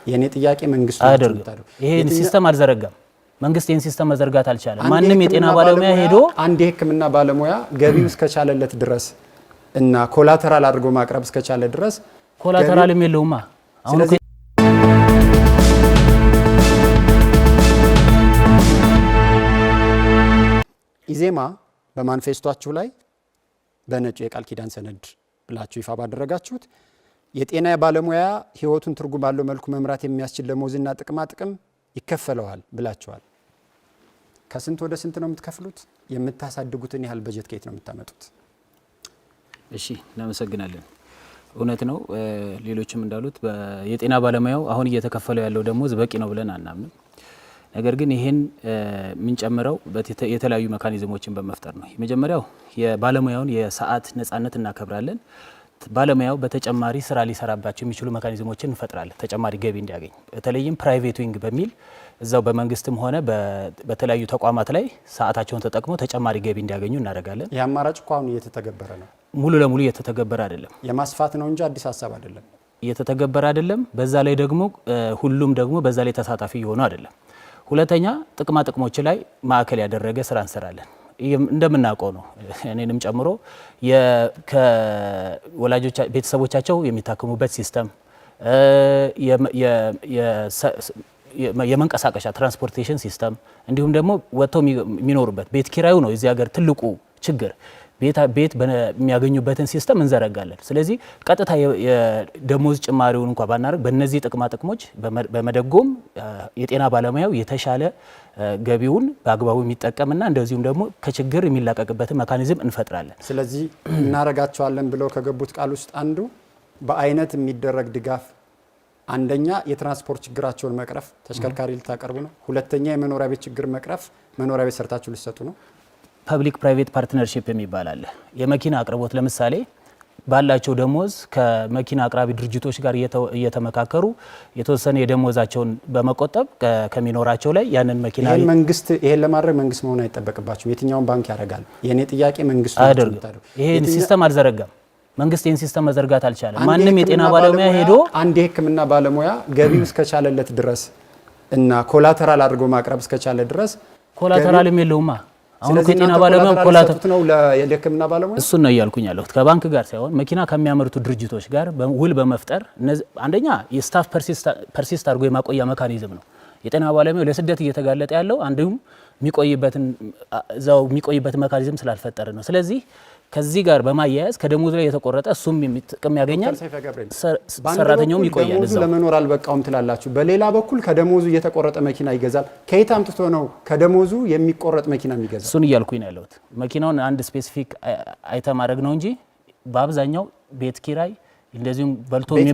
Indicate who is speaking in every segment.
Speaker 1: የኔ ጥያቄ መንግስቱ
Speaker 2: አያደርግም። ይሄን ሲስተም አልዘረጋም። መንግስት ይሄን ሲስተም መዘርጋት አልቻለም። ማንንም የጤና ባለሙያ ሄዶ
Speaker 1: አንድ የህክምና ባለሙያ ገቢው እስከቻለለት ድረስ እና ኮላተራል አድርጎ ማቅረብ እስከቻለ ድረስ
Speaker 2: ኮላተራልም የለውማ። አሁን
Speaker 1: ኢዜማ በማኒፌስቶአችሁ ላይ በነጭ የቃል ኪዳን ሰነድ ብላችሁ ይፋ ባደረጋችሁት የጤና ባለሙያ ህይወቱን ትርጉም ባለው መልኩ መምራት የሚያስችል ደሞዝና ጥቅማ ጥቅም ይከፈለዋል ብላችኋል። ከስንት ወደ ስንት ነው የምትከፍሉት? የምታሳድጉትን ያህል በጀት ከየት ነው የምታመጡት?
Speaker 2: እሺ እናመሰግናለን። እውነት ነው ሌሎችም እንዳሉት የጤና ባለሙያው አሁን እየተከፈለው ያለው ደሞዝ በቂ ነው ብለን አናምንም። ነገር ግን ይሄን የምንጨምረው የተለያዩ ሜካኒዝሞችን በመፍጠር ነው። የመጀመሪያው የባለሙያውን የሰዓት ነጻነት እናከብራለን። ባለሙያው በተጨማሪ ስራ ሊሰራባቸው የሚችሉ ሜካኒዝሞችን እንፈጥራለን ተጨማሪ ገቢ እንዲያገኝ። በተለይም ፕራይቬት ዊንግ በሚል እዛው በመንግስትም ሆነ በተለያዩ ተቋማት ላይ ሰዓታቸውን ተጠቅመው ተጨማሪ ገቢ እንዲያገኙ እናደርጋለን።
Speaker 1: የአማራጭ ቋም እየተተገበረ ነው።
Speaker 2: ሙሉ ለሙሉ እየተተገበረ አይደለም።
Speaker 1: የማስፋት ነው እንጂ አዲስ ሀሳብ አይደለም።
Speaker 2: እየተተገበረ አይደለም። በዛ ላይ ደግሞ ሁሉም ደግሞ በዛ ላይ ተሳታፊ የሆኑ አይደለም። ሁለተኛ ጥቅማ ጥቅሞች ላይ ማዕከል ያደረገ ስራ እንሰራለን። እንደምናውቀው ነው እኔንም ጨምሮ ከወላጆች ቤተሰቦቻቸው የሚታከሙበት ሲስተም የመንቀሳቀሻ ትራንስፖርቴሽን ሲስተም እንዲሁም ደግሞ ወጥተው የሚኖሩበት ቤት ኪራዩ ነው እዚህ ሀገር ትልቁ ችግር። ቤት የሚያገኙበትን ሲስተም እንዘረጋለን። ስለዚህ ቀጥታ የደሞዝ ጭማሪውን እንኳን ባናደርግ በእነዚህ ጥቅማ ጥቅሞች በመደጎም የጤና ባለሙያው የተሻለ ገቢውን በአግባቡ የሚጠቀምና እንደዚሁም ደግሞ ከችግር የሚላቀቅበትን ሜካኒዝም እንፈጥራለን።
Speaker 1: ስለዚህ እናረጋቸዋለን ብለው ከገቡት ቃል ውስጥ አንዱ በአይነት የሚደረግ ድጋፍ፣ አንደኛ የትራንስፖርት ችግራቸውን መቅረፍ፣ ተሽከርካሪ ልታቀርቡ ነው። ሁለተኛ የመኖሪያ ቤት ችግር መቅረፍ፣ መኖሪያ ቤት ሰርታችሁ ልትሰጡ ነው።
Speaker 2: ፐብሊክ ፕራይቬት ፓርትነርሺፕ የሚባል አለ። የመኪና አቅርቦት ለምሳሌ ባላቸው ደሞዝ ከመኪና አቅራቢ ድርጅቶች ጋር እየተመካከሩ የተወሰነ የደሞዛቸውን በመቆጠብ ከሚኖራቸው ላይ ያንን መኪና
Speaker 1: ይሄን ለማድረግ መንግስት መሆን አይጠበቅባችሁ። የትኛውን ባንክ ያደርጋል? የኔ ጥያቄ መንግስቱ
Speaker 2: አያደርግም። ይሄን ሲስተም አልዘረጋም። መንግስት ይሄን ሲስተም መዘርጋት አልቻለም። ማንንም የጤና ባለሙያ ሄዶ
Speaker 1: አንድ የህክምና ባለሙያ ገቢው እስከቻለለት ድረስ እና ኮላተራል አድርጎ ማቅረብ እስከቻለ ድረስ
Speaker 2: ኮላተራልም የለውማ። አሁን ከጤና ባለሙያ ኮላተራል
Speaker 1: ነው ለህክምና ባለሙያ
Speaker 2: እሱ ነው እያልኩኝ ያለሁት። ከባንክ ጋር ሳይሆን መኪና ከሚያመርቱ ድርጅቶች ጋር ውል በመፍጠር አንደኛ የስታፍ ፐርሲስት አድርጎ የማቆያ ሜካኒዝም ነው። የጤና ባለሙያው ለስደት እየተጋለጠ ያለው አንዱም የሚቆይበት ሜካኒዝም ስላልፈጠረ ነው። ስለዚህ ከዚህ ጋር በማያያዝ ከደሞዙ ላይ የተቆረጠ እሱም ጥቅም ያገኛል፣ ሰራተኛውም ይቆያል።
Speaker 1: ደሞዙ ለመኖር አልበቃውም ትላላችሁ። በሌላ በኩል ከደሞዙ የተቆረጠ መኪና ይገዛል። ከየት አምጥቶ ነው ከደሞዙ የሚቆረጥ መኪና የሚገዛው?
Speaker 2: እሱን እያልኩኝ ነው ያለሁት። መኪናውን አንድ ስፔሲፊክ አይተም ማድረግ ነው እንጂ በአብዛኛው ቤት ኪራይ እንደዚሁም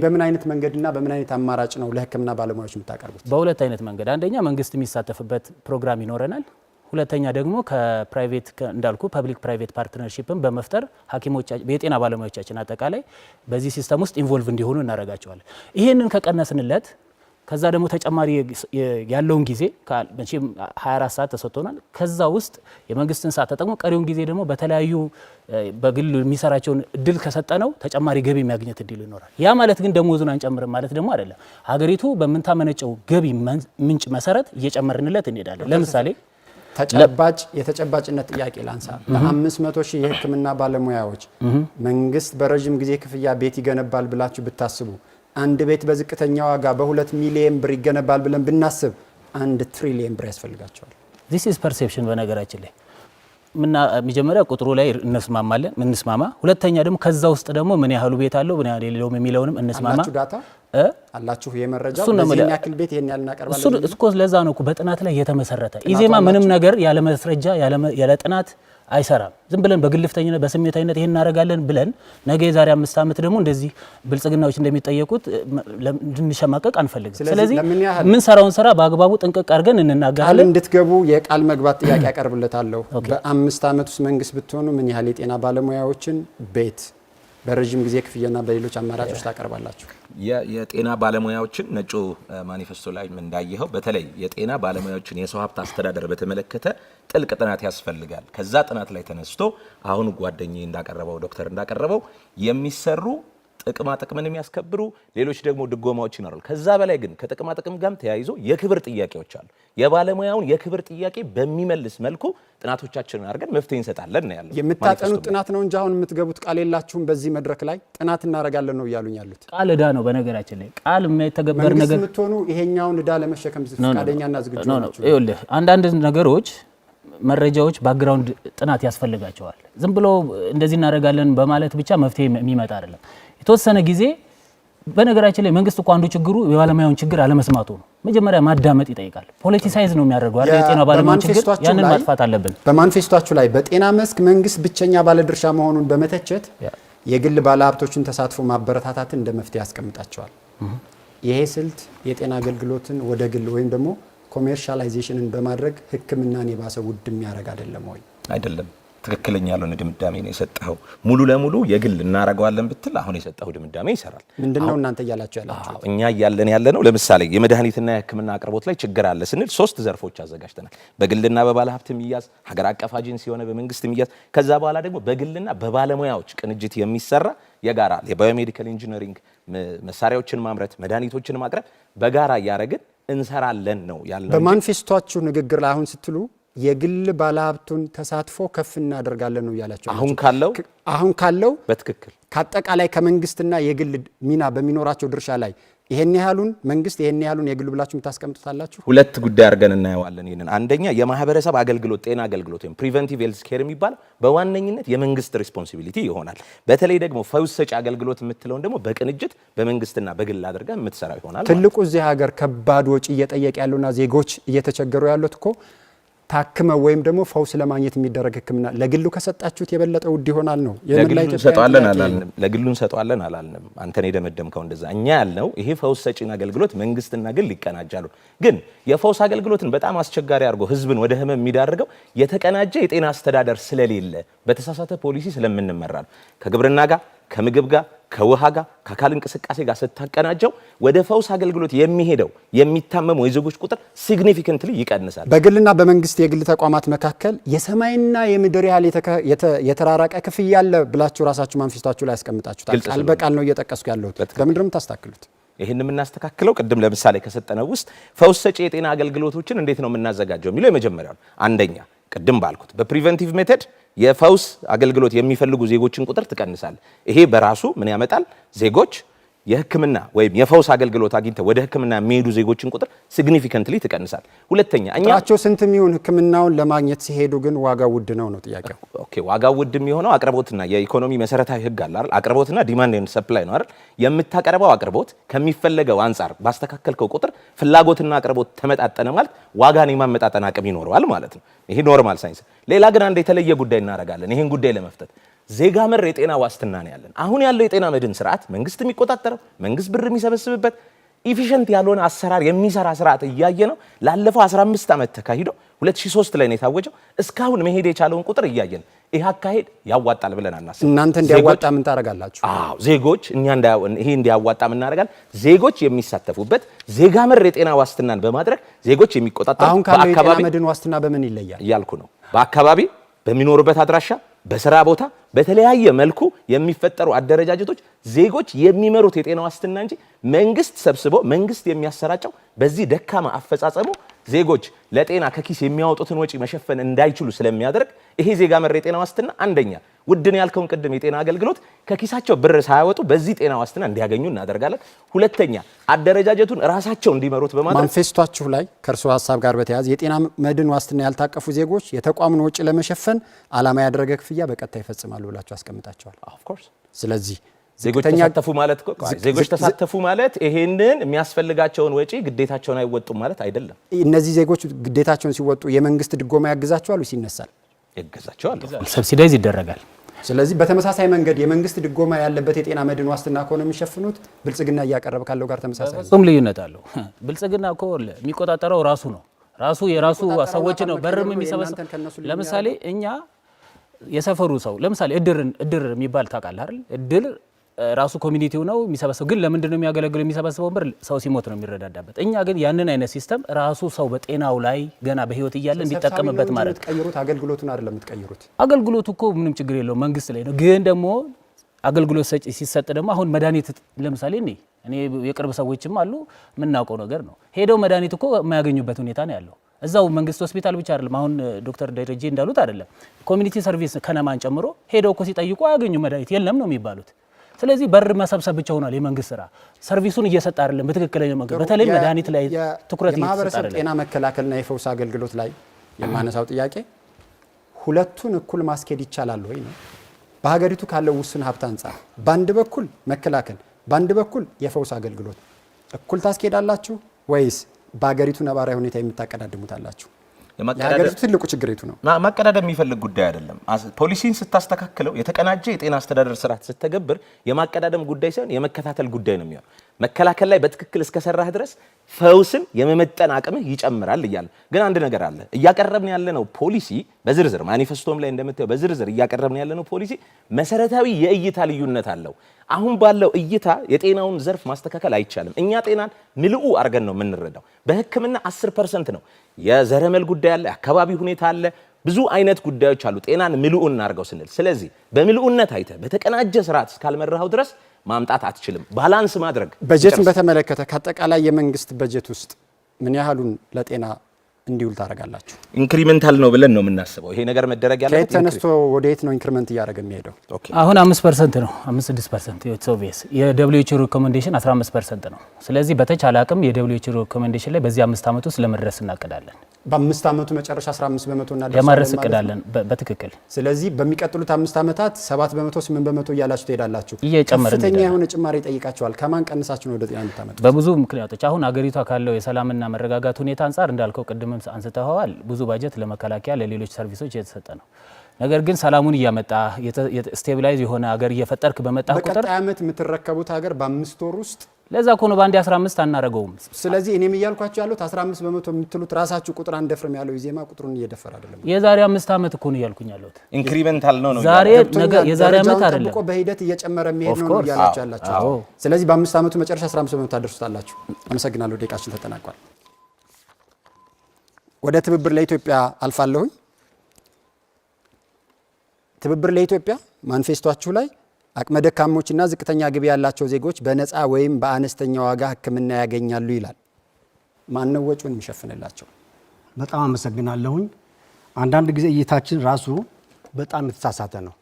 Speaker 1: በምን አይነት መንገድና በምን አይነት አማራጭ ነው ለህክምና ባለሙያዎች የምታቀርቡት?
Speaker 2: በሁለት አይነት መንገድ። አንደኛ መንግስት የሚሳተፍበት ፕሮግራም ይኖረናል። ሁለተኛ ደግሞ ከፕራይቬት እንዳልኩ ፐብሊክ ፕራይቬት ፓርትነርሺፕን በመፍጠር ሐኪሞች የጤና ባለሙያዎቻችን አጠቃላይ በዚህ ሲስተም ውስጥ ኢንቮልቭ እንዲሆኑ እናደርጋቸዋለን። ይሄንን ከቀነስንለት ከዛ ደግሞ ተጨማሪ ያለውን ጊዜ መቼም 24 ሰዓት ተሰጥቶናል። ከዛ ውስጥ የመንግስትን ሰዓት ተጠቅሞ ቀሪውን ጊዜ ደግሞ በተለያዩ በግል የሚሰራቸውን እድል ከሰጠነው ተጨማሪ ገቢ የሚያገኘት እድል ይኖራል። ያ ማለት ግን ደሞዙን አንጨምርም ማለት ደግሞ አይደለም። ሀገሪቱ በምንታመነጨው ገቢ ምንጭ መሰረት እየጨመርንለት እንሄዳለን። ለምሳሌ
Speaker 1: የተጨባጭነት ጥያቄ ላንሳ። ለ500 ሺህ የህክምና ባለሙያዎች መንግስት በረጅም ጊዜ ክፍያ ቤት ይገነባል ብላችሁ ብታስቡ፣ አንድ ቤት በዝቅተኛ ዋጋ በ2 ሚሊዮን ብር ይገነባል ብለን ብናስብ 1 ትሪሊየን ብር ያስፈልጋቸዋል።
Speaker 2: this is perception በነገራችን ላይ መጀመሪያ ቁጥሩ ላይ እንስማማ። ሁለተኛ ደግሞ ከዛ ውስጥ ደግሞ ምን ያህሉ ቤት አለው ምን ያህል የሌለውም የሚለውንም እንስማማ።
Speaker 1: አላችሁ ዳታ አላችሁ የመረጃው በዚህ ያክል ቤት ይሄን ያህል እናቀርባለን።
Speaker 2: እሱ ለዛ ነው በጥናት ላይ የተመሰረተ ኢዜማ ምንም ነገር ያለ መስረጃ ያለ ጥናት አይሰራም። ዝም ብለን በግልፍተኝነት በስሜታዊነት ይሄን እናደርጋለን ብለን ነገ የዛሬ 5 ዓመት ደግሞ እንደዚህ ብልጽግናዎች እንደሚጠየቁት እንድንሸማቀቅ አንፈልግም። ስለዚህ ምን ሰራውን ስራ በአግባቡ ጥንቅቅ አድርገን እንናገራለን።
Speaker 1: እንድትገቡ የቃል መግባት ጥያቄ ያቀርብለታለሁ። በ5 ዓመት ውስጥ መንግስት ብትሆኑ ምን ያህል የጤና ባለሙያዎችን ቤት በረጅም ጊዜ ክፍያና በሌሎች አማራጮች ታቀርባላችሁ?
Speaker 3: የጤና ባለሙያዎችን ነጩ ማኒፌስቶ ላይ እንዳየኸው በተለይ የጤና ባለሙያዎችን የሰው ሀብት አስተዳደር በተመለከተ ጥልቅ ጥናት ያስፈልጋል። ከዛ ጥናት ላይ ተነስቶ አሁን ጓደኛዬ እንዳቀረበው ዶክተር እንዳቀረበው የሚሰሩ ጥቅማ ጥቅምን የሚያስከብሩ ሌሎች ደግሞ ድጎማዎች ይኖራሉ። ከዛ በላይ ግን ከጥቅማ ጥቅም ጋር ተያይዞ የክብር ጥያቄዎች አሉ። የባለሙያውን የክብር ጥያቄ በሚመልስ መልኩ ጥናቶቻችንን አድርገን መፍትሄ እንሰጣለን ነው ያለው።
Speaker 1: የምታጠኑት ጥናት ነው እንጂ አሁን የምትገቡት ቃል የላችሁም። በዚህ መድረክ ላይ ጥናት እናደርጋለን ነው እያሉኝ ያሉት።
Speaker 2: ቃል ዕዳ ነው። በነገራችን ላይ ቃል የማይተገበር ነገር
Speaker 1: የምትሆኑ ይሄኛውን ዕዳ ለመሸከም ፈቃደኛና ዝግጁ ናችሁ?
Speaker 2: ይኸውልህ አንዳንድ ነገሮች መረጃዎች ባክግራውንድ ጥናት ያስፈልጋቸዋል። ዝም ብሎ እንደዚህ እናደርጋለን በማለት ብቻ መፍትሄ የሚመጣ አይደለም። የተወሰነ ጊዜ በነገራችን ላይ መንግስት እኮ አንዱ ችግሩ የባለሙያውን ችግር አለመስማቱ ነው። መጀመሪያ ማዳመጥ ይጠይቃል። ፖለቲሳይዝ ነው የሚያደርገው አይደል? የጤና ባለሙያውን ችግር ያንን ማጥፋት አለብን።
Speaker 1: በማኒፌስቶአችሁ ላይ በጤና መስክ መንግስት ብቸኛ ባለድርሻ መሆኑን በመተቸት የግል ባለሀብቶችን ተሳትፎ ማበረታታትን እንደ መፍትሄ ያስቀምጣቸዋል። ይሄ ስልት የጤና አገልግሎትን ወደ ግል ወይም ደግሞ ኮሜርሻላይዜሽንን በማድረግ ሕክምናን የባሰ ውድ የሚያደርግ አይደለም ወይ?
Speaker 3: አይደለም። ትክክለኛ ያልሆነ ድምዳሜ ነው የሰጠኸው። ሙሉ ለሙሉ የግል እናረጋዋለን ብትል አሁን የሰጠኸው ድምዳሜ ይሰራል።
Speaker 1: ምንድነው እናንተ እያላችሁ ያላችሁት?
Speaker 3: እኛ እያለን ያለነው ለምሳሌ የመድኃኒትና የሕክምና አቅርቦት ላይ ችግር አለ ስንል 3 ዘርፎች አዘጋጅተናል። በግልና በባለ ሀብት የሚያዝ ሀገር አቀፍ ኤጀንሲ የሆነ በመንግስት የሚያዝ ከዛ በኋላ ደግሞ በግልና በባለሙያዎች ቅንጅት የሚሰራ የጋራ የባዮሜዲካል ኢንጂነሪንግ መሳሪያዎችን ማምረት መድኃኒቶችን ማቅረብ በጋራ እያደረግን እንሰራለን ነው ያለው።
Speaker 1: በማኒፌስቶአችሁ ንግግር ላይ አሁን ስትሉ የግል ባለሀብቱን ተሳትፎ ከፍ እናደርጋለን ነው ያላችሁ። አሁን ካለው
Speaker 3: በትክክል
Speaker 1: ከአጠቃላይ ከመንግስትና የግል ሚና በሚኖራቸው ድርሻ ላይ ይሄን ያህሉን መንግስት ይሄን ያህሉን የግል ብላችሁ የምታስቀምጡታላችሁ?
Speaker 3: ሁለት ጉዳይ አድርገን እናየዋለን ይሄንን። አንደኛ የማህበረሰብ አገልግሎት ጤና አገልግሎት ወይም ፕሪቨንቲቭ ሄልዝ ኬር የሚባለው በዋነኝነት የመንግስት ሪስፖንሲቢሊቲ ይሆናል። በተለይ ደግሞ ፈውስ ሰጪ አገልግሎት የምትለውን ደግሞ በቅንጅት በመንግስትና በግል አድርጋ የምትሰራው ይሆናል።
Speaker 1: ትልቁ እዚህ ሀገር ከባድ ወጪ እየጠየቀ ያሉና ዜጎች እየተቸገሩ ያሉት እኮ ታክመው ወይም ደግሞ ፈውስ ለማግኘት የሚደረግ ሕክምና ለግሉ ከሰጣችሁት የበለጠ ውድ ይሆናል ነው።
Speaker 3: ለግሉ እንሰጣለን አላልንም። አንተን የደመደምከው እንደዛ። እኛ ያልነው ይሄ ፈውስ ሰጪን አገልግሎት መንግስትና ግል ይቀናጃሉ። ግን የፈውስ አገልግሎትን በጣም አስቸጋሪ አድርጎ ህዝብን ወደ ህመም የሚዳርገው የተቀናጀ የጤና አስተዳደር ስለሌለ በተሳሳተ ፖሊሲ ስለምንመራ ነው። ከግብርና ጋር ከምግብ ጋር ከውሃ ጋር ከአካል እንቅስቃሴ ጋር ስታቀናጀው ወደ ፈውስ አገልግሎት የሚሄደው የሚታመመው የዜጎች ቁጥር ሲግኒፊካንትሊ ይቀንሳል።
Speaker 1: በግልና በመንግስት የግል ተቋማት መካከል የሰማይና የምድር ያህል የተራራቀ ክፍያ አለ ብላችሁ ራሳችሁ ማኒፌስቶአችሁ ላይ ያስቀምጣችሁታል። ቃል በቃል ነው እየጠቀስኩ ያለሁት። በምንድን ነው የምታስተካክሉት?
Speaker 3: ይህን የምናስተካክለው ቅድም ለምሳሌ ከሰጠነው ውስጥ ፈውስ ሰጪ የጤና አገልግሎቶችን እንዴት ነው የምናዘጋጀው የሚለው የመጀመሪያው ነው። አንደኛ ቅድም ባልኩት በፕሪቨንቲቭ ሜተድ የፈውስ አገልግሎት የሚፈልጉ ዜጎችን ቁጥር ትቀንሳል። ይሄ በራሱ ምን ያመጣል? ዜጎች የህክምና ወይም የፈውስ አገልግሎት አግኝተው ወደ ህክምና የሚሄዱ ዜጎችን ቁጥር ሲግኒፊካንትሊ ትቀንሳል። ሁለተኛ
Speaker 1: እኛቸው ስንት የሚሆን ህክምናውን ለማግኘት ሲሄዱ ግን ዋጋው ውድ ነው ጥያቄው።
Speaker 3: ኦኬ ዋጋው ውድ የሚሆነው አቅርቦትና የኢኮኖሚ መሰረታዊ ህግ አለ አይደል? አቅርቦትና ዲማንድ ኤንድ ሰፕላይ ነው አይደል? የምታቀርበው አቅርቦት ከሚፈለገው አንጻር ባስተካከልከው ቁጥር ፍላጎትና አቅርቦት ተመጣጠነ ማለት ዋጋን የማመጣጠን አቅም ይኖረዋል ማለት ነው። ይሄ ኖርማል ሳይንስ። ሌላ ግን አንድ የተለየ ጉዳይ እናደርጋለን። ይሄን ጉዳይ ለመፍታት ዜጋ መር የጤና ዋስትና ነው ያለን። አሁን ያለው የጤና መድን ስርዓት መንግስት የሚቆጣጠረው መንግስት ብር የሚሰበስብበት ኢፊሸንት ያልሆነ አሰራር የሚሰራ ስርዓት እያየ ነው። ላለፈው 15 ዓመት ተካሂዶ 2003 ላይ ነው የታወጀው። እስካሁን መሄድ የቻለውን ቁጥር እያየን ይሄ አካሄድ ያዋጣል ብለን አናስብ።
Speaker 1: እናንተ እንዲያዋጣ ምን ታረጋላችሁ?
Speaker 3: ዜጎች ይሄ እንዲያዋጣ ምን እናደርጋለን? ዜጎች የሚሳተፉበት ዜጋ መር የጤና ዋስትናን በማድረግ ዜጎች የሚቆጣጠሩ
Speaker 1: አሁን ካለው የጤና መድን ዋስትና በምን ይለያል
Speaker 3: እያልኩ ነው። በአካባቢ በሚኖሩበት አድራሻ በስራ ቦታ በተለያየ መልኩ የሚፈጠሩ አደረጃጀቶች ዜጎች የሚመሩት የጤና ዋስትና እንጂ መንግስት ሰብስቦ መንግስት የሚያሰራጨው በዚህ ደካማ አፈጻጸሙ ዜጎች ለጤና ከኪስ የሚያወጡትን ወጪ መሸፈን እንዳይችሉ ስለሚያደርግ ይሄ ዜጋ መር የጤና ዋስትና አንደኛ ውድን ያልከውን ቅድም የጤና አገልግሎት ከኪሳቸው ብር ሳያወጡ በዚህ ጤና ዋስትና እንዲያገኙ እናደርጋለን። ሁለተኛ አደረጃጀቱን ራሳቸው እንዲመሩት በማድረግ
Speaker 1: ማኒፌስቶአችሁ ላይ ከእርሶ ሀሳብ ጋር በተያያዘ የጤና መድን ዋስትና ያልታቀፉ ዜጎች የተቋሙን ወጪ ለመሸፈን ዓላማ ያደረገ ክፍያ በቀጥታ ይፈጽማሉ ብላችሁ አስቀምጣቸዋል።
Speaker 3: ኦፍ ኮርስ
Speaker 1: ስለዚህ
Speaker 3: ዜጎች ተሳተፉ ማለት ይሄንን የሚያስፈልጋቸውን ወጪ ግዴታቸውን አይወጡም ማለት አይደለም።
Speaker 1: እነዚህ ዜጎች ግዴታቸውን ሲወጡ የመንግስት ድጎማ ያግዛቸዋል ወይስ ይነሳል?
Speaker 3: ያግዛቸዋል፣
Speaker 2: ሰብሲዳይዝ ይደረጋል።
Speaker 1: ስለዚህ በተመሳሳይ መንገድ የመንግስት ድጎማ ያለበት የጤና መድን ዋስትና ከሆነ የሚሸፍኑት ብልጽግና እያቀረበ ካለው ጋር ተመሳሳይ
Speaker 2: ፍጹም ልዩነት አለው። ብልጽግና እኮ የሚቆጣጠረው ራሱ ነው። የራሱ ሰዎች ነው በርም የሚሰበስብ። ለምሳሌ እኛ የሰፈሩ ሰው ለምሳሌ እድር የሚባል ታውቃለህ አይደል? እድር ራሱ ኮሚኒቲው ነው የሚሰበስበው። ግን ለምንድን ነው የሚያገለግለው? የሚሰበስበው ብር ሰው ሲሞት ነው የሚረዳዳበት። እኛ ግን ያንን አይነት ሲስተም ራሱ ሰው በጤናው ላይ ገና በህይወት እያለ እንዲጠቀምበት ማለት
Speaker 1: ነው። አገልግሎቱን አይደለም የምትቀይሩት።
Speaker 2: አገልግሎቱ እኮ ምንም ችግር የለውም መንግስት ላይ ነው። ግን ደግሞ አገልግሎት ሰጪ ሲሰጥ ደግሞ አሁን መድኃኒት ለምሳሌ እኔ የቅርብ ሰዎችም አሉ የምናውቀው ነገር ነው። ሄደው መድኃኒት እኮ የማያገኙበት ሁኔታ ነው ያለው። እዛው መንግስት ሆስፒታል ብቻ አይደለም። አሁን ዶክተር ደረጀ እንዳሉት አይደለም። ኮሚኒቲ ሰርቪስ ከነማን ጨምሮ ሄደው እኮ ሲጠይቁ አያገኙ መድኃኒት የለም ነው የሚባሉት። ስለዚህ በር መሰብሰብ ብቻ ሆኗል የመንግስት ስራ። ሰርቪሱን እየሰጠ አይደለም በትክክለኛ መንገድ። በተለይ መድኃኒት ላይ ትኩረት እየሰጠ
Speaker 1: የማህበረሰብ ጤና መከላከልና የፈውስ አገልግሎት ላይ የማነሳው ጥያቄ ሁለቱን እኩል ማስኬድ ይቻላል ወይ ነው። በሀገሪቱ ካለው ውስን ሀብት አንጻር በአንድ በኩል መከላከል፣ በአንድ በኩል የፈውስ አገልግሎት እኩል ታስኬዳላችሁ ወይስ በሀገሪቱ ነባራዊ ሁኔታ የምታቀዳድሙታላችሁ? የሀገሪቱ ትልቁ ችግር የቱ ነው?
Speaker 3: ማቀዳደም የሚፈልግ ጉዳይ አይደለም። ፖሊሲን ስታስተካክለው የተቀናጀ የጤና አስተዳደር ስርዓት ስትተገብር የማቀዳደም ጉዳይ ሳይሆን የመከታተል ጉዳይ ነው የሚሆነው። መከላከል ላይ በትክክል እስከሰራህ ድረስ ፈውስን የመመጠን አቅምህ ይጨምራል እያለ ግን አንድ ነገር አለ። እያቀረብን ያለነው ፖሊሲ በዝርዝር ማኒፌስቶም ላይ እንደምታየው በዝርዝር እያቀረብን ያለነው ፖሊሲ መሰረታዊ የእይታ ልዩነት አለው። አሁን ባለው እይታ የጤናውን ዘርፍ ማስተካከል አይቻልም። እኛ ጤናን ምልኡ አድርገን ነው የምንረዳው። በሕክምና 10% ነው። የዘረመል ጉዳይ አለ፣ የአካባቢ ሁኔታ አለ፣ ብዙ አይነት ጉዳዮች አሉ ጤናን ምልኡ እናርገው ስንል። ስለዚህ በምልኡነት አይተ በተቀናጀ ስርዓት እስካልመራኸው ድረስ ማምጣት አትችልም። ባላንስ ማድረግ
Speaker 1: በጀትን በተመለከተ ከአጠቃላይ የመንግስት በጀት ውስጥ ምን ያህሉን ለጤና እንዲውል ታደርጋላችሁ?
Speaker 3: ኢንክሪመንታል ነው ብለን ነው የምናስበው። ይሄ ነገር መደረግ ያለበት
Speaker 1: ከየት ተነስቶ ወደ የት ነው ኢንክሪመንት እያደረገ የሚሄደው?
Speaker 2: አሁን 5% ነው 5-6% የኦቪስ የDWH ሪኮሜንዴሽን 15% ነው። ስለዚህ በተቻለ አቅም የDWH ሪኮሜንዴሽን ላይ በዚህ 5 ዓመት ውስጥ ለመድረስ እናቀዳለን።
Speaker 1: በ5 ዓመቱ መጨረሻ 15% እና
Speaker 2: ለማድረስ እቅዳለን በትክክል።
Speaker 1: ስለዚህ በሚቀጥሉት 5 ዓመታት 7%፣ 8% እያላችሁ ትሄዳላችሁ።
Speaker 2: ከፍተኛ
Speaker 1: የሆነ ጭማሪ ይጠይቃችኋል። ከማን ቀንሳችሁ ነው ወደ ጤና የምታመጡት?
Speaker 2: በብዙ ምክንያቶች አሁን አገሪቷ ካለው የሰላምና መረጋጋት ሁኔታ አንጻር እንዳልከው ቅድም አንስተዋል። ብዙ ባጀት ለመከላከያ ለሌሎች ሰርቪሶች የተሰጠ ነው። ነገር ግን ሰላሙን እያመጣ ስቴቢላይዝ የሆነ ሀገር እየፈጠርክ በመጣ ቁጥር
Speaker 1: በቀጣይ ዓመት የምትረከቡት ሀገር በ5 ወር ውስጥ
Speaker 2: ለዛ እኮ ነው በአንድ 15 አናረገውም።
Speaker 1: ስለዚህ እኔም እያልኳችሁ ያሉት 15% የምትሉት ራሳችሁ ቁጥር አንደፍርም ያለው ኢዜማ ቁጥሩን እየደፈረ አይደለም።
Speaker 2: የዛሬ 5 ዓመት እኮ ነው እያልኩኝ ያለሁት።
Speaker 3: ኢንክሪመንታል ነው
Speaker 2: ዛሬ ነገ የዛሬ ዓመት አይደለም
Speaker 1: እኮ በሂደት እየጨመረ የሚሄድ ነው እያላችሁ ያላችሁ። ስለዚህ በ5 ዓመቱ መጨረሻ 15% ታደርሱታላችሁ። አመሰግናለሁ። ደቂቃችን ተጠናቋል። ወደ ትብብር ለኢትዮጵያ አልፋለሁኝ። ትብብር ለኢትዮጵያ ማኒፌስቶአችሁ ላይ አቅመ ደካሞችና ዝቅተኛ ገቢ ያላቸው ዜጎች በነፃ ወይም በአነስተኛ ዋጋ ሕክምና ያገኛሉ ይላል። ማን ነው ወጪውን የሚሸፍንላቸው?
Speaker 4: በጣም አመሰግናለሁኝ። አንዳንድ ጊዜ እይታችን ራሱ በጣም የተሳሳተ ነው።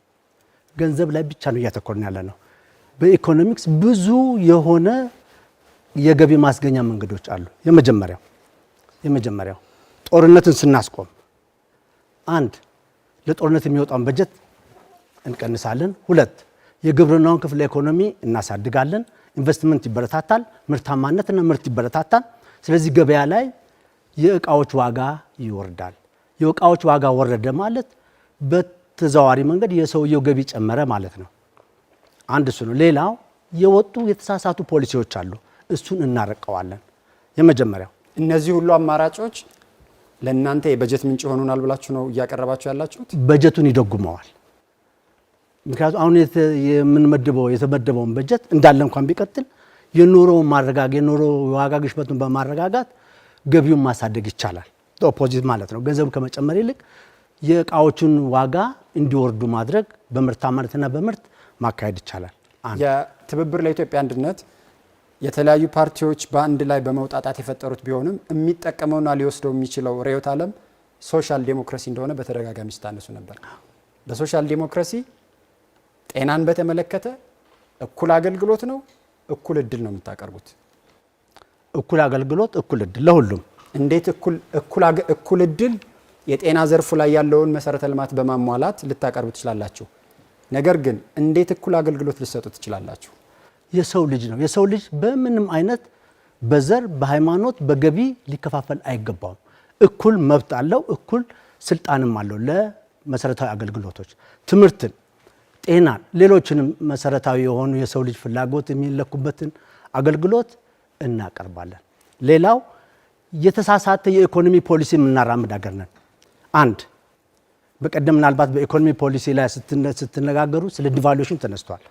Speaker 4: ገንዘብ ላይ ብቻ ነው እያተኮርን ያለ ነው። በኢኮኖሚክስ ብዙ የሆነ የገቢ ማስገኛ መንገዶች አሉ። የመጀመሪያው ጦርነትን ስናስቆም አንድ ለጦርነት የሚወጣውን በጀት እንቀንሳለን። ሁለት የግብርናውን ክፍለ ኢኮኖሚ እናሳድጋለን። ኢንቨስትመንት ይበረታታል፣ ምርታማነትና ምርት ይበረታታል። ስለዚህ ገበያ ላይ የእቃዎች ዋጋ ይወርዳል። የእቃዎች ዋጋ ወረደ ማለት በተዘዋዋሪ መንገድ የሰውየው ገቢ ጨመረ ማለት ነው። አንድ እሱ ነው። ሌላው የወጡ የተሳሳቱ ፖሊሲዎች አሉ። እሱን እናረቀዋለን። የመጀመሪያው
Speaker 1: እነዚህ ሁሉ አማራጮች ለእናንተ የበጀት ምንጭ ይሆኑናል ብላችሁ ነው እያቀረባችሁ ያላችሁት?
Speaker 4: በጀቱን ይደጉመዋል። ምክንያቱም አሁን የተመደበውን በጀት እንዳለ እንኳን ቢቀጥል የኑሮውን የኑሮ ዋጋ ግሽበቱን በማረጋጋት ገቢውን ማሳደግ ይቻላል። ኦፖዚት ማለት ነው። ገንዘቡ ከመጨመር ይልቅ የእቃዎቹን ዋጋ እንዲወርዱ ማድረግ በምርታማነትና በምርት ማካሄድ ይቻላል።
Speaker 1: የትብብር ለኢትዮጵያ አንድነት የተለያዩ ፓርቲዎች በአንድ ላይ በመውጣጣት የፈጠሩት ቢሆንም የሚጠቀመውና ሊወስደው የሚችለው ርዕዮተ ዓለም ሶሻል ዴሞክራሲ እንደሆነ በተደጋጋሚ ስታነሱ ነበር። በሶሻል ዴሞክራሲ ጤናን በተመለከተ እኩል አገልግሎት ነው፣ እኩል እድል ነው የምታቀርቡት?
Speaker 4: እኩል አገልግሎት፣ እኩል እድል ለሁሉም።
Speaker 1: እንዴት እኩል እድል የጤና ዘርፉ ላይ ያለውን መሰረተ ልማት በማሟላት ልታቀርቡ ትችላላችሁ? ነገር ግን እንዴት እኩል አገልግሎት ልትሰጡ ትችላላችሁ?
Speaker 4: የሰው ልጅ ነው። የሰው ልጅ በምንም አይነት በዘር፣ በሃይማኖት፣ በገቢ ሊከፋፈል አይገባውም። እኩል መብት አለው፣ እኩል ስልጣንም አለው ለመሰረታዊ አገልግሎቶች፣ ትምህርትን፣ ጤናን፣ ሌሎችንም መሰረታዊ የሆኑ የሰው ልጅ ፍላጎት የሚለኩበትን አገልግሎት እናቀርባለን። ሌላው የተሳሳተ የኢኮኖሚ ፖሊሲ የምናራምድ ሀገር ነን። አንድ በቀደም ምናልባት በኢኮኖሚ ፖሊሲ ላይ ስትነጋገሩ ስለ ዲቫሉዌሽን ተነስቷል።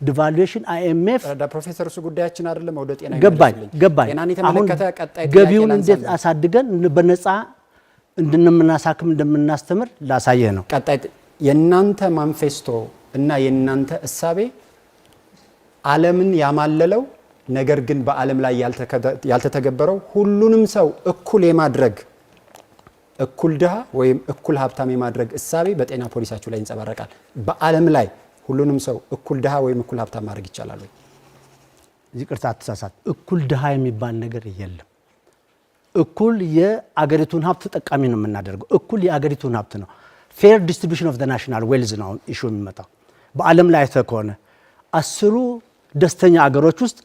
Speaker 4: ዲቫሉዌሽን አይኤምኤፍ
Speaker 1: ፕሮፌሰር እሱ ጉዳያችን አይደለም። ወደ ጤና
Speaker 4: ገባኝ።
Speaker 1: ጤናን የተመለከተ ቀጣይ
Speaker 4: ገቢውን እንዴት አሳድገን በነፃ እንደምናሳክም እንደምናስተምር ላሳየህ ነው።
Speaker 1: ቀጣይ የእናንተ ማንፌስቶ እና የእናንተ እሳቤ ዓለምን ያማለለው ነገር ግን በዓለም ላይ ያልተተገበረው ሁሉንም ሰው እኩል የማድረግ እኩል ድሃ ወይም እኩል ሀብታም የማድረግ እሳቤ በጤና ፖሊሳችሁ ላይ ይንጸባረቃል። በዓለም ላይ ሁሉንም ሰው እኩል ድሃ ወይም እኩል ሀብታም ማድረግ ይቻላል ወይ?
Speaker 4: ይቅርታ አትሳሳት። እኩል ድሃ የሚባል ነገር የለም። እኩል የአገሪቱን ሀብት ተጠቃሚ ነው የምናደርገው። እኩል የአገሪቱን ሀብት ነው። ፌር ዲስትሪቢዩሽን ኦፍ ዘ ናሽናል ዌልዝ ነው ኢሹ የሚመጣው። በዓለም ላይ አይተህ ከሆነ 10 ደስተኛ አገሮች ውስጥ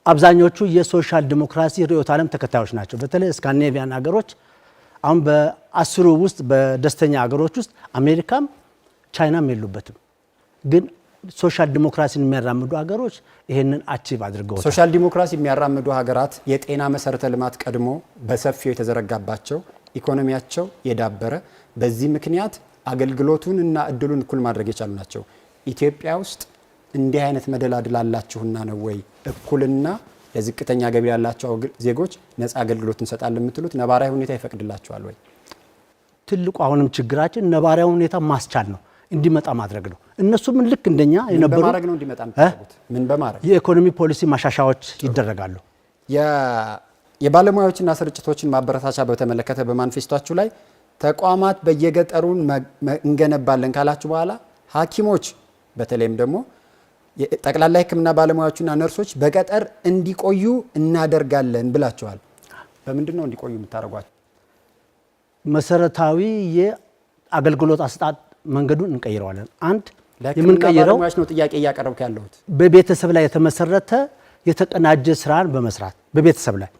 Speaker 4: አብዛኞቹ የሶሻል ዲሞክራሲ ርዕዮተ ዓለም ተከታዮች ናቸው። በተለይ ስካንዲኔቪያን አገሮች አሁን በ10 ውስጥ በደስተኛ አገሮች ውስጥ አሜሪካም ቻይናም የሉበትም። ግን ሶሻል ዲሞክራሲን የሚያራምዱ ሀገሮች ይሄንን አቺቭ አድርገዋል።
Speaker 1: ሶሻል ዲሞክራሲ የሚያራምዱ ሀገራት የጤና መሰረተ ልማት ቀድሞ በሰፊው የተዘረጋባቸው ኢኮኖሚያቸው የዳበረ በዚህ ምክንያት አገልግሎቱን እና እድሉን እኩል ማድረግ የቻሉ ናቸው። ኢትዮጵያ ውስጥ እንዲህ አይነት መደላድል አላችሁና ነው ወይ እኩልና ለዝቅተኛ ገቢ ያላቸው ዜጎች ነፃ አገልግሎት እንሰጣለን የምትሉት? ነባራዊ ሁኔታ ይፈቅድላቸዋል ወይ?
Speaker 4: ትልቁ አሁንም ችግራችን ነባራዊ ሁኔታ ማስቻል ነው፣ እንዲመጣ ማድረግ ነው። እነሱ ምን ልክ እንደኛ የነበሩ
Speaker 1: በማድረግ ነው እንዲመጣ የምታደርጉት? ምን በማድረግ?
Speaker 4: የኢኮኖሚ ፖሊሲ ማሻሻያዎች ይደረጋሉ።
Speaker 1: የባለሙያዎችና ስርጭቶችን ማበረታቻ በተመለከተ በማኒፌስቷችሁ ላይ ተቋማት በየገጠሩን እንገነባለን ካላችሁ በኋላ ሐኪሞች በተለይም ደግሞ ጠቅላላ ሕክምና ባለሙያዎችና ነርሶች በገጠር እንዲቆዩ እናደርጋለን ብላችኋል። በምንድን ነው እንዲቆዩ የምታደርጓቸው?
Speaker 4: መሰረታዊ የአገልግሎት አሰጣጥ መንገዱን እንቀይረዋለን። አንድ
Speaker 1: የምንቀይረው ባለሙያዎች ነው ጥያቄ እያቀረብኩ ያለሁት።
Speaker 4: በቤተሰብ ላይ የተመሰረተ የተቀናጀ ስራን በመስራት በቤተሰብ ላይ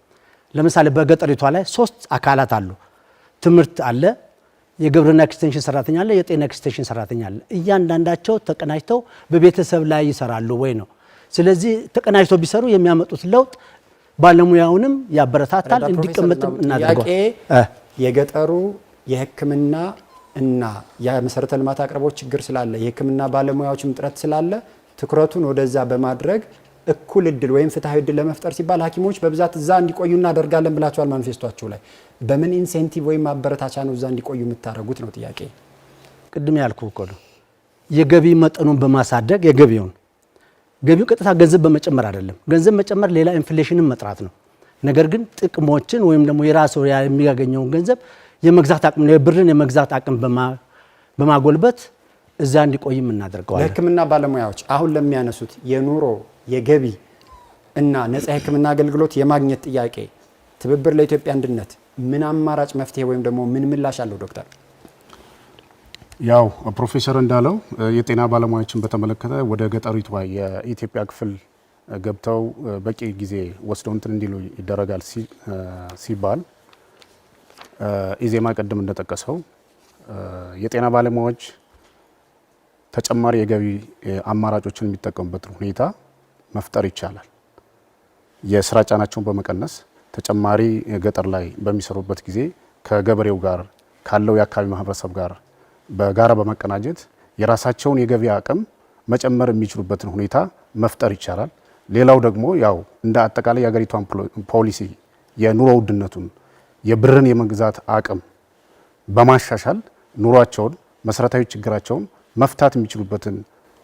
Speaker 4: ለምሳሌ በገጠሪቷ ላይ 3 አካላት አሉ። ትምህርት አለ፣ የግብርና ኤክስቴንሽን ሰራተኛ አለ፣ የጤና ኤክስቴንሽን ሰራተኛ አለ። እያንዳንዳቸው ተቀናጅተው በቤተሰብ ላይ ይሰራሉ ወይ ነው። ስለዚህ ተቀናጅተው ቢሰሩ የሚያመጡት ለውጥ ባለሙያውንም ያበረታታል፣ እንዲቀመጥም እናደርገዋል።
Speaker 1: የገጠሩ የህክምና እና የመሰረተ ልማት አቅርቦት ችግር ስላለ የህክምና ባለሙያዎችም እጥረት ስላለ ትኩረቱን ወደዛ በማድረግ እኩል እድል ወይም ፍትሐዊ እድል ለመፍጠር ሲባል ሐኪሞች በብዛት እዛ እንዲቆዩ እናደርጋለን ብላችኋል ማኒፌስቷችሁ ላይ። በምን ኢንሴንቲቭ ወይም ማበረታቻ ነው እዛ እንዲቆዩ የምታደርጉት ነው ጥያቄ?
Speaker 4: ቅድም ያልኩህ እኮ ነው። የገቢ መጠኑን በማሳደግ ገቢው ቀጥታ ገንዘብ በመጨመር አይደለም። ገንዘብ መጨመር ሌላ ኢንፍሌሽንን መጥራት ነው። ነገር ግን ጥቅሞችን ወይም ደግሞ የራሱ የሚያገኘውን ገንዘብ የመግዛት አቅም የብርን የመግዛት አቅም በማጎልበት እዛ እንዲቆይም እናደርገዋለን።
Speaker 1: ለህክምና ባለሙያዎች አሁን ለሚያነሱት የኑሮ የገቢ እና ነፃ የህክምና አገልግሎት የማግኘት ጥያቄ ትብብር ለኢትዮጵያ አንድነት ምን አማራጭ መፍትሄ ወይም ደግሞ ምን ምላሽ አለው ዶክተር?
Speaker 5: ያው ፕሮፌሰር እንዳለው የጤና ባለሙያዎችን በተመለከተ ወደ ገጠሪቷ የኢትዮጵያ ክፍል ገብተው በቂ ጊዜ ወስደው እንትን እንዲሉ ይደረጋል ሲባል ኢዜማ ቀደም እንደጠቀሰው የጤና ባለሙያዎች ተጨማሪ የገቢ አማራጮችን የሚጠቀሙበት ሁኔታ መፍጠር ይቻላል። የስራ ጫናቸውን በመቀነስ ተጨማሪ ገጠር ላይ በሚሰሩበት ጊዜ ከገበሬው ጋር ካለው የአካባቢ ማህበረሰብ ጋር በጋራ በመቀናጀት የራሳቸውን የገቢ አቅም መጨመር የሚችሉበትን ሁኔታ መፍጠር ይቻላል። ሌላው ደግሞ ያው እንደ አጠቃላይ የሀገሪቷን ፖሊሲ የኑሮ ውድነቱን የብርን የመግዛት አቅም በማሻሻል ኑሯቸውን መሰረታዊ ችግራቸውን መፍታት የሚችሉበትን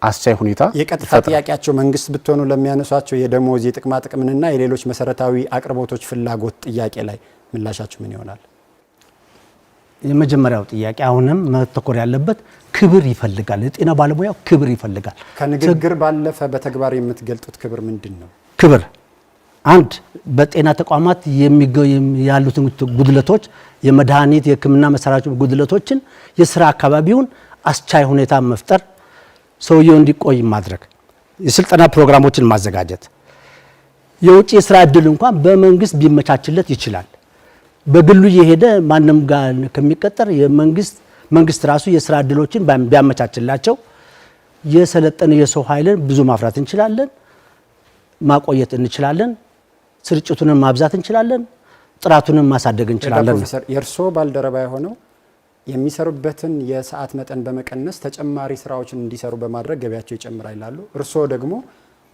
Speaker 5: አስቻይ ሁኔታ
Speaker 1: የቀጥታ ጥያቄያቸው መንግስት ብትሆኑ ለሚያነሷቸው የደሞዝ የጥቅማ ጥቅምንና የሌሎች መሰረታዊ አቅርቦቶች ፍላጎት ጥያቄ ላይ ምላሻችሁ ምን ይሆናል?
Speaker 4: የመጀመሪያው ጥያቄ አሁንም መተኮር ያለበት ክብር ይፈልጋል። የጤና ባለሙያው ክብር ይፈልጋል።
Speaker 1: ከንግግር ባለፈ በተግባር የምትገልጡት ክብር ምንድን ነው?
Speaker 4: ክብር አንድ በጤና ተቋማት ያሉትን ጉድለቶች፣ የመድኃኒት የህክምና መሳሪያዎች ጉድለቶችን፣ የስራ አካባቢውን አስቻይ ሁኔታ መፍጠር፣ ሰውየው እንዲቆይ ማድረግ፣ የስልጠና ፕሮግራሞችን ማዘጋጀት። የውጭ የስራ እድል እንኳን በመንግስት ቢመቻችለት ይችላል። በግሉ የሄደ ማንም ጋር ከሚቀጠር መንግስት ራሱ የስራ እድሎችን ቢያመቻችላቸው የሰለጠነ የሰው ኃይልን ብዙ ማፍራት እንችላለን፣ ማቆየት እንችላለን፣ ስርጭቱንም ማብዛት እንችላለን፣ ጥራቱንም ማሳደግ እንችላለን።
Speaker 1: ፕሮፌሰር የእርሶ ባልደረባ የሆነው የሚሰሩበትን የሰዓት መጠን በመቀነስ ተጨማሪ ስራዎችን እንዲሰሩ በማድረግ ገቢያቸው ይጨምራል ይላሉ። እርስዎ ደግሞ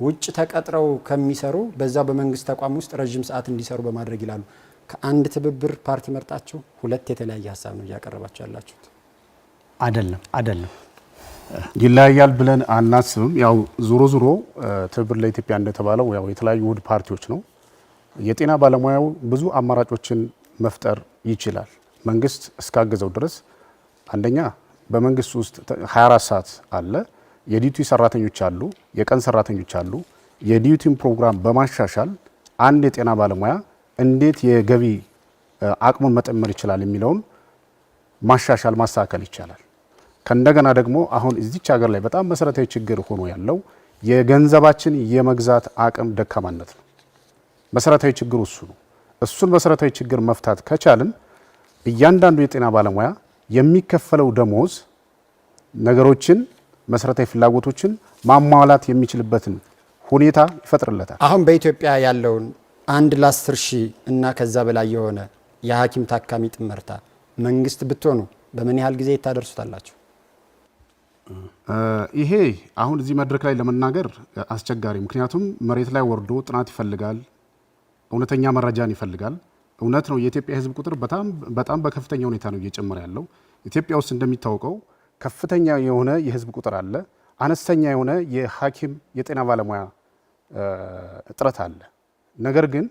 Speaker 1: ውጭ ተቀጥረው ከሚሰሩ በዛ በመንግስት ተቋም ውስጥ ረጅም ሰዓት እንዲሰሩ በማድረግ ይላሉ። ከአንድ ትብብር ፓርቲ መርጣችሁ ሁለት የተለያየ ሀሳብ ነው እያቀረባችሁ ያላችሁት።
Speaker 4: አይደለም።
Speaker 5: ይለያያል ብለን አናስብም። ያው ዞሮ ዞሮ ትብብር ለኢትዮጵያ እንደተባለው ያው የተለያዩ ውህድ ፓርቲዎች ነው። የጤና ባለሙያው ብዙ አማራጮችን መፍጠር ይችላል። መንግስት እስካገዘው ድረስ አንደኛ በመንግስት ውስጥ 24 ሰዓት አለ። የዲዩቲ ሰራተኞች አሉ፣ የቀን ሰራተኞች አሉ። የዲዩቲን ፕሮግራም በማሻሻል አንድ የጤና ባለሙያ እንዴት የገቢ አቅሙን መጨመር ይችላል የሚለውን ማሻሻል ማስተካከል ይቻላል። ከእንደገና ደግሞ አሁን እዚች ሀገር ላይ በጣም መሰረታዊ ችግር ሆኖ ያለው የገንዘባችን የመግዛት አቅም ደካማነት ነው። መሰረታዊ ችግሩ እሱ ነው። እሱን መሰረታዊ ችግር መፍታት ከቻልን እያንዳንዱ የጤና ባለሙያ የሚከፈለው ደሞዝ ነገሮችን መሰረታዊ ፍላጎቶችን ማሟላት የሚችልበትን ሁኔታ ይፈጥርለታል።
Speaker 1: አሁን በኢትዮጵያ ያለውን 1 ለ10 ሺህ እና ከዛ በላይ የሆነ የሐኪም ታካሚ ጥመርታ መንግስት ብትሆኑ በምን ያህል ጊዜ ታደርሱታላችሁ?
Speaker 5: ይሄ አሁን እዚህ መድረክ ላይ ለመናገር አስቸጋሪ፣ ምክንያቱም መሬት ላይ ወርዶ ጥናት ይፈልጋል፣ እውነተኛ መረጃን ይፈልጋል። እውነት ነው የኢትዮጵያ ሕዝብ ቁጥር በጣም በከፍተኛ ሁኔታ ነው እየጨመረ ያለው። ኢትዮጵያ ውስጥ እንደሚታወቀው ከፍተኛ የሆነ የሕዝብ ቁጥር አለ፣ አነስተኛ የሆነ የሐኪም የጤና ባለሙያ እጥረት አለ። ነገር ግን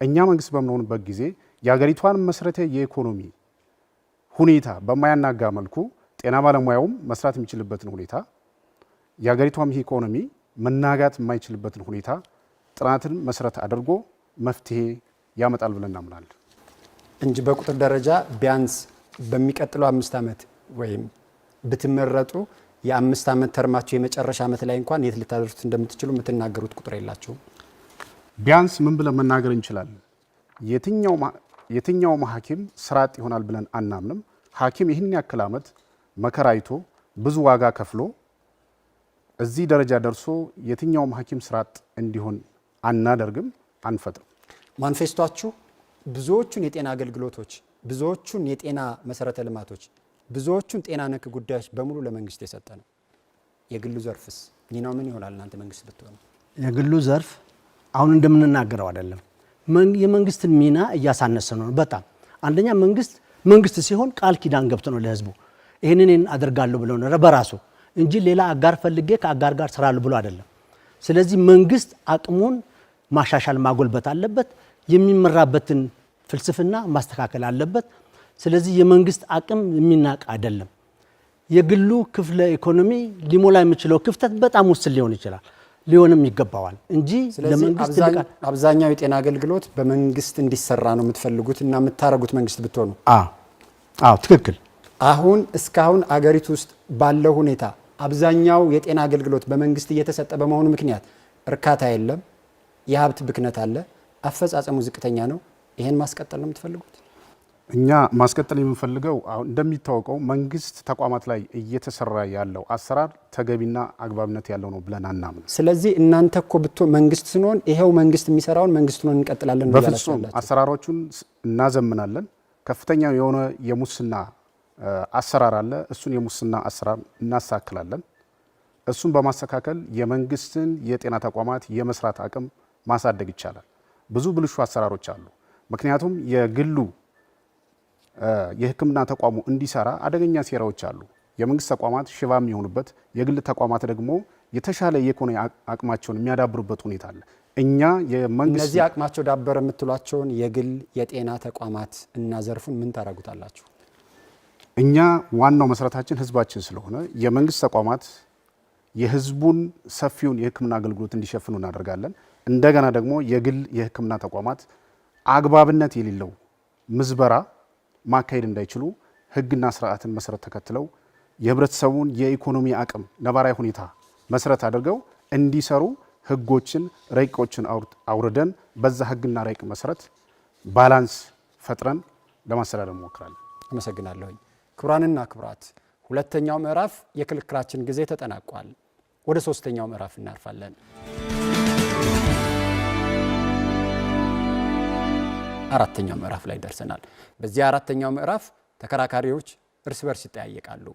Speaker 5: እኛ መንግስት በምንሆንበት ጊዜ የሀገሪቷን መሰረታዊ የኢኮኖሚ ሁኔታ በማያናጋ መልኩ ጤና ባለሙያውም መስራት የሚችልበትን ሁኔታ የሀገሪቷም ኢኮኖሚ መናጋት የማይችልበትን ሁኔታ ጥናትን መሰረት አድርጎ መፍትሄ ያመጣል ብለን እናምናለን
Speaker 1: እንጂ በቁጥር ደረጃ ቢያንስ በሚቀጥለው 5 ዓመት ወይም ብትመረጡ የ5 ዓመት ተርማችሁ የመጨረሻ ዓመት ላይ እንኳን የት ልታደርሱት እንደምትችሉ የምትናገሩት ቁጥር የላችሁም?
Speaker 5: ቢያንስ ምን ብለን መናገር እንችላለን? የትኛውም ሐኪም ስራ አጥ ይሆናል ብለን አናምንም። ሐኪም ይህን ያክል ዓመት መከራ አይቶ ብዙ ዋጋ ከፍሎ እዚህ ደረጃ ደርሶ የትኛውም ሐኪም ስራ አጥ እንዲሆን አናደርግም፣ አንፈጥርም።
Speaker 1: ማኒፌስቷችሁ ብዙዎቹን የጤና አገልግሎቶች፣ ብዙዎቹን የጤና መሰረተ ልማቶች፣ ብዙዎቹን ጤና ነክ ጉዳዮች በሙሉ ለመንግስት የሰጠ ነው። የግሉ ዘርፍስ ሚናው ምን ይሆናል? እናንተ መንግስት ብትሆኑ
Speaker 4: የግሉ ዘርፍ አሁን እንደምንናገረው አይደለም። የመንግስትን ሚና እያሳነሰ ነው በጣም። አንደኛ መንግስት ሲሆን ቃል ኪዳን ገብቶ ነው ለህዝቡ ይህንን አደርጋለሁ ብሎ ነው በራሱ እንጂ ሌላ አጋር ፈልጌ ከአጋር ጋር ስራለሁ ብሎ አይደለም። ስለዚህ መንግስት አቅሙን ማሻሻል ማጎልበት አለበት። የሚመራበትን ፍልስፍና ማስተካከል አለበት። ስለዚህ የመንግስት አቅም የሚናቅ አይደለም። የግሉ ክፍለ ኢኮኖሚ ሊሞላ የሚችለው ክፍተት በጣም ውስን ሊሆን ይችላል፣ ሊሆንም ይገባዋል እንጂ ለመንግስት
Speaker 1: አብዛኛው የጤና አገልግሎት በመንግስት እንዲሰራ ነው የምትፈልጉት እና የምታረጉት መንግስት ብትሆኑ?
Speaker 4: አዎ ትክክል።
Speaker 1: አሁን እስካሁን አገሪቱ ውስጥ ባለው ሁኔታ አብዛኛው የጤና አገልግሎት በመንግስት እየተሰጠ በመሆኑ ምክንያት እርካታ የለም፣ የሀብት ብክነት አለ፣ አፈጻጸሙ ዝቅተኛ ነው። ይሄን ማስቀጠል ነው የምትፈልጉት?
Speaker 5: እኛ ማስቀጠል የምንፈልገው አሁን እንደሚታወቀው መንግስት ተቋማት ላይ እየተሰራ ያለው አሰራር ተገቢና አግባብነት ያለው ነው ብለን አናምን።
Speaker 1: ስለዚህ እናንተ እኮ ብትሆን መንግስት ስንሆን ይሄው መንግስት የሚሰራውን መንግስት ነው እንቀጥላለን።
Speaker 5: በፍጹም አሰራሮቹን እናዘምናለን። ከፍተኛ የሆነ የሙስና አሰራር አለ። እሱን የሙስና አሰራር እናስተካክላለን። እሱን በማስተካከል የመንግስትን የጤና ተቋማት የመስራት አቅም ማሳደግ ይቻላል። ብዙ ብልሹ አሰራሮች አሉ። ምክንያቱም የግሉ የሕክምና ተቋሙ እንዲሰራ አደገኛ ሴራዎች አሉ። የመንግስት ተቋማት ሽባ የሚሆኑበት፣ የግል ተቋማት ደግሞ የተሻለ የኢኮኖሚ አቅማቸውን የሚያዳብሩበት ሁኔታ አለ። እኛ የመንግስት
Speaker 1: እነዚህ አቅማቸው ዳበረ የምትሏቸውን የግል የጤና ተቋማት እና ዘርፉን ምን ታደርጉታላችሁ?
Speaker 5: እኛ ዋናው መሰረታችን ህዝባችን ስለሆነ የመንግስት ተቋማት የህዝቡን ሰፊውን የሕክምና አገልግሎት እንዲሸፍኑ እናደርጋለን። እንደገና ደግሞ የግል የሕክምና ተቋማት አግባብነት የሌለው ምዝበራ ማካሄድ እንዳይችሉ ህግና ስርዓትን መሰረት ተከትለው የህብረተሰቡን የኢኮኖሚ አቅም ነባራዊ ሁኔታ መሰረት አድርገው እንዲሰሩ ህጎችን፣ ረቂቆችን አውርደን በዛ ህግና ረቂቅ መሰረት ባላንስ ፈጥረን ለማስተዳደር እንሞክራለን።
Speaker 1: አመሰግናለሁኝ። ክቡራንና ክቡራት፣ ሁለተኛው ምዕራፍ የክርክራችን ጊዜ ተጠናቋል። ወደ ሶስተኛው ምዕራፍ እናልፋለን። አራተኛው ምዕራፍ ላይ ደርሰናል። በዚህ አራተኛው ምዕራፍ ተከራካሪዎች እርስ በርስ ይጠያየቃሉ።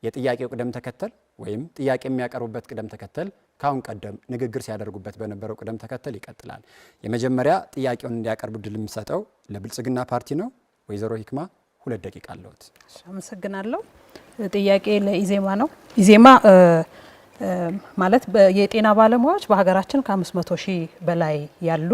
Speaker 1: የጥያቄው ቅደም ተከተል ወይም ጥያቄ የሚያቀርቡበት ቅደም ተከተል ካሁን ቀደም ንግግር ሲያደርጉበት በነበረው ቅደም ተከተል ይቀጥላል። የመጀመሪያ ጥያቄውን እንዲያቀርቡ ድል የምሰጠው ለብልጽግና ፓርቲ ነው። ወይዘሮ ሂክማ 2 ደቂቃ አለዎት።
Speaker 6: አመሰግናለሁ። ጥያቄ ለኢዜማ ነው። ኢዜማ ማለት የጤና ባለሙያዎች በሀገራችን ከ500 ሺህ በላይ ያሉ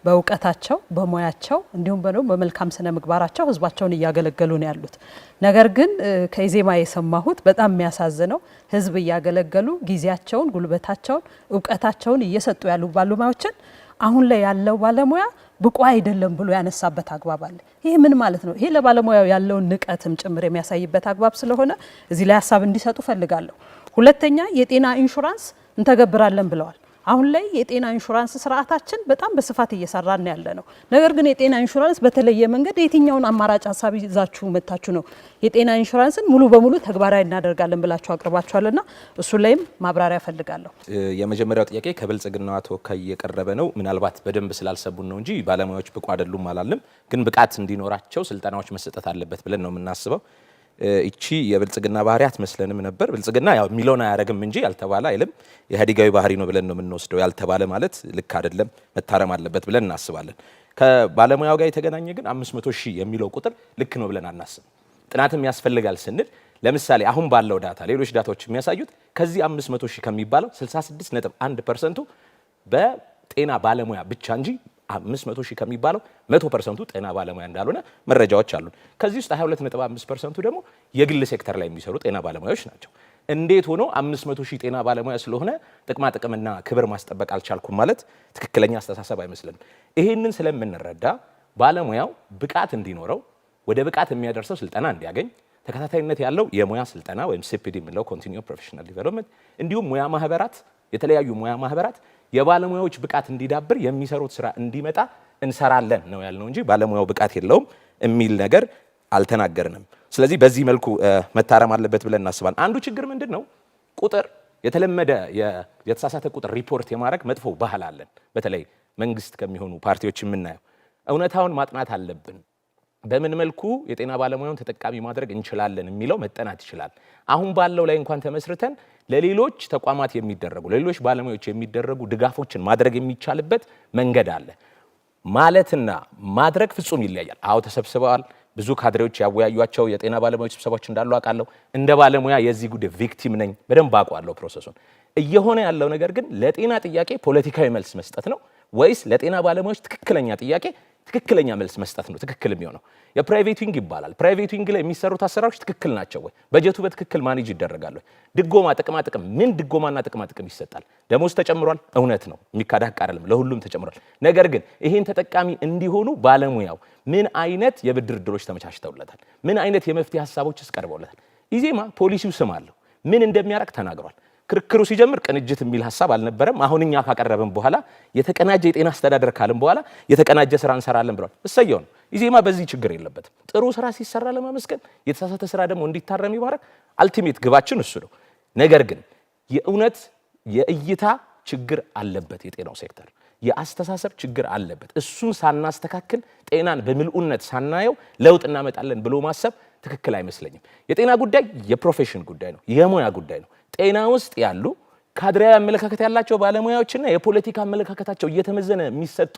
Speaker 6: በእውቀታቸው በሙያቸው እንዲሁም በመልካም ስነ ምግባራቸው ህዝባቸውን እያገለገሉ ነው ያሉት። ነገር ግን ከኢዜማ የሰማሁት በጣም የሚያሳዝነው ህዝብ እያገለገሉ ጊዜያቸውን፣ ጉልበታቸውን፣ እውቀታቸውን እየሰጡ ያሉ ባለሙያዎችን አሁን ላይ ያለው ባለሙያ ብቁ አይደለም ብሎ ያነሳበት አግባብ አለ። ይሄ ምን ማለት ነው? ይሄ ለባለሙያው ያለውን ንቀትም ጭምር የሚያሳይበት አግባብ ስለሆነ እዚህ ላይ ሀሳብ እንዲሰጡ ፈልጋለሁ። ሁለተኛ የጤና ኢንሹራንስ እንተገብራለን ብለዋል። አሁን ላይ የጤና ኢንሹራንስ ስርዓታችን በጣም በስፋት እየሰራን ያለ ነው። ነገር ግን የጤና ኢንሹራንስ በተለየ መንገድ የትኛውን አማራጭ ሀሳብ ይዛችሁ መታችሁ ነው የጤና ኢንሹራንስን ሙሉ በሙሉ ተግባራዊ እናደርጋለን ብላችሁ አቅርባችኋልና እሱ ላይም ማብራሪያ ፈልጋለሁ።
Speaker 3: የመጀመሪያው ጥያቄ ከብልጽግና ተወካይ የቀረበ ነው። ምናልባት በደንብ ስላልሰቡን ነው እንጂ ባለሙያዎች ብቁ አይደሉም አላልንም። ግን ብቃት እንዲኖራቸው ስልጠናዎች መሰጠት አለበት ብለን ነው የምናስበው። እቺ የብልጽግና ባህሪ አትመስለንም ነበር። ብልጽግና ያው የሚለውን አያረግም እንጂ ያልተባለ አይልም። የኢህአዴጋዊ ባህሪ ነው ብለን ነው የምንወስደው። ያልተባለ ማለት ልክ አይደለም፣ መታረም አለበት ብለን እናስባለን። ከባለሙያው ጋር የተገናኘ ግን 500 ሺህ የሚለው ቁጥር ልክ ነው ብለን አናስብም። ጥናትም ያስፈልጋል ስንል ለምሳሌ አሁን ባለው ዳታ ሌሎች ዳታዎች የሚያሳዩት ከዚህ 500 ሺህ ከሚባለው 66.1% በጤና ባለሙያ ብቻ እንጂ 500 ሺህ ከሚባለው 100% ጤና ባለሙያ እንዳልሆነ መረጃዎች አሉን። ከዚህ ውስጥ 22.5% ደግሞ የግል ሴክተር ላይ የሚሰሩ ጤና ባለሙያዎች ናቸው። እንዴት ሆኖ 500 ሺህ ጤና ባለሙያ ስለሆነ ጥቅማ ጥቅምና ክብር ማስጠበቅ አልቻልኩም ማለት ትክክለኛ አስተሳሰብ አይመስልንም። ይሄንን ስለምንረዳ ባለሙያው ብቃት እንዲኖረው ወደ ብቃት የሚያደርሰው ስልጠና እንዲያገኝ ተከታታይነት ያለው የሙያ ስልጠና ወይም ሲፒዲ የምንለው ኮንቲኒዩስ ፕሮፌሽናል ዲቨሎፕመንት እንዲሁም ሙያ ማህበራት የተለያዩ ሙያ ማህበራት የባለሙያዎች ብቃት እንዲዳብር የሚሰሩት ስራ እንዲመጣ እንሰራለን ነው ያልነው እንጂ ባለሙያው ብቃት የለውም የሚል ነገር አልተናገርንም። ስለዚህ በዚህ መልኩ መታረም አለበት ብለን እናስባለን። አንዱ ችግር ምንድን ነው? ቁጥር የተለመደ የተሳሳተ ቁጥር ሪፖርት የማድረግ መጥፎ ባህል አለን። በተለይ መንግስት ከሚሆኑ ፓርቲዎች የምናየው እውነታውን ማጥናት አለብን። በምን መልኩ የጤና ባለሙያውን ተጠቃሚ ማድረግ እንችላለን የሚለው መጠናት ይችላል። አሁን ባለው ላይ እንኳን ተመስርተን ለሌሎች ተቋማት የሚደረጉ ለሌሎች ባለሙያዎች የሚደረጉ ድጋፎችን ማድረግ የሚቻልበት መንገድ አለ። ማለትና ማድረግ ፍጹም ይለያያል። አዎ ተሰብስበዋል። ብዙ ካድሬዎች ያወያዩቸው የጤና ባለሙያዎች ስብሰባዎች እንዳሉ አውቃለሁ። እንደ ባለሙያ የዚህ ጉዳይ ቪክቲም ነኝ፣ በደንብ አውቀዋለሁ ፕሮሰሱን። እየሆነ ያለው ነገር ግን ለጤና ጥያቄ ፖለቲካዊ መልስ መስጠት ነው ወይስ ለጤና ባለሙያዎች ትክክለኛ ጥያቄ ትክክለኛ መልስ መስጠት ነው ትክክል የሚሆነው? የፕራይቬት ዊንግ ይባላል። ፕራይቬት ዊንግ ላይ የሚሰሩት አሰራሮች ትክክል ናቸው ወይ? በጀቱ በትክክል ማኔጅ ይደረጋል ወይ? ድጎማ፣ ጥቅማ ጥቅም፣ ምን ድጎማና ጥቅማ ጥቅም ይሰጣል? ደሞዝ ተጨምሯል፣ እውነት ነው፣ የሚካድ ሀቅ አይደለም፣ ለሁሉም ተጨምሯል። ነገር ግን ይሄን ተጠቃሚ እንዲሆኑ ባለሙያው ምን አይነት የብድር እድሎች ተመቻችተውለታል? ምን አይነት የመፍትሄ ሀሳቦችስ ቀርበውለታል? ኢዜማ ፖሊሲው ስም አለው፣ ምን እንደሚያደርግ ተናግሯል። ክርክሩ ሲጀምር ቅንጅት የሚል ሀሳብ አልነበረም። አሁን እኛ ካቀረብን በኋላ የተቀናጀ የጤና አስተዳደር ካልን በኋላ የተቀናጀ ስራ እንሰራለን ብለዋል። እሰየው ነው። ኢዜማ በዚህ ችግር የለበትም። ጥሩ ስራ ሲሰራ ለማመስገን፣ የተሳሳተ ስራ ደግሞ እንዲታረም ይማረክ አልቲሜት ግባችን እሱ ነው። ነገር ግን የእውነት የእይታ ችግር አለበት፣ የጤናው ሴክተር የአስተሳሰብ ችግር አለበት። እሱን ሳናስተካክል ጤናን በምልኡነት ሳናየው ለውጥ እናመጣለን ብሎ ማሰብ ትክክል አይመስለኝም። የጤና ጉዳይ የፕሮፌሽን ጉዳይ ነው፣ የሙያ ጉዳይ ነው። ጤና ውስጥ ያሉ ካድሬያዊ አመለካከት ያላቸው ባለሙያዎችና የፖለቲካ አመለካከታቸው እየተመዘነ የሚሰጡ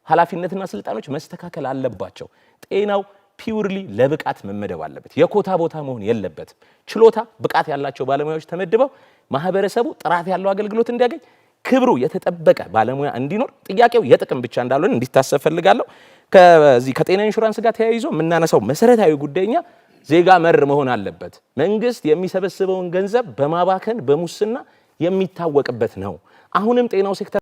Speaker 3: ኃላፊነትና ስልጣኖች መስተካከል አለባቸው። ጤናው ፒውርሊ ለብቃት መመደብ አለበት። የኮታ ቦታ መሆን የለበትም። ችሎታ፣ ብቃት ያላቸው ባለሙያዎች ተመድበው ማህበረሰቡ ጥራት ያለው አገልግሎት እንዲያገኝ፣ ክብሩ የተጠበቀ ባለሙያ እንዲኖር፣ ጥያቄው የጥቅም ብቻ እንዳልሆነ እንዲታሰብ ፈልጋለሁ። ከዚህ ከጤና ኢንሹራንስ ጋር ተያይዞ የምናነሳው መሰረታዊ ጉዳይኛ ዜጋ መር መሆን አለበት። መንግስት የሚሰበስበውን ገንዘብ በማባከን በሙስና የሚታወቅበት ነው። አሁንም ጤናው ሴክተር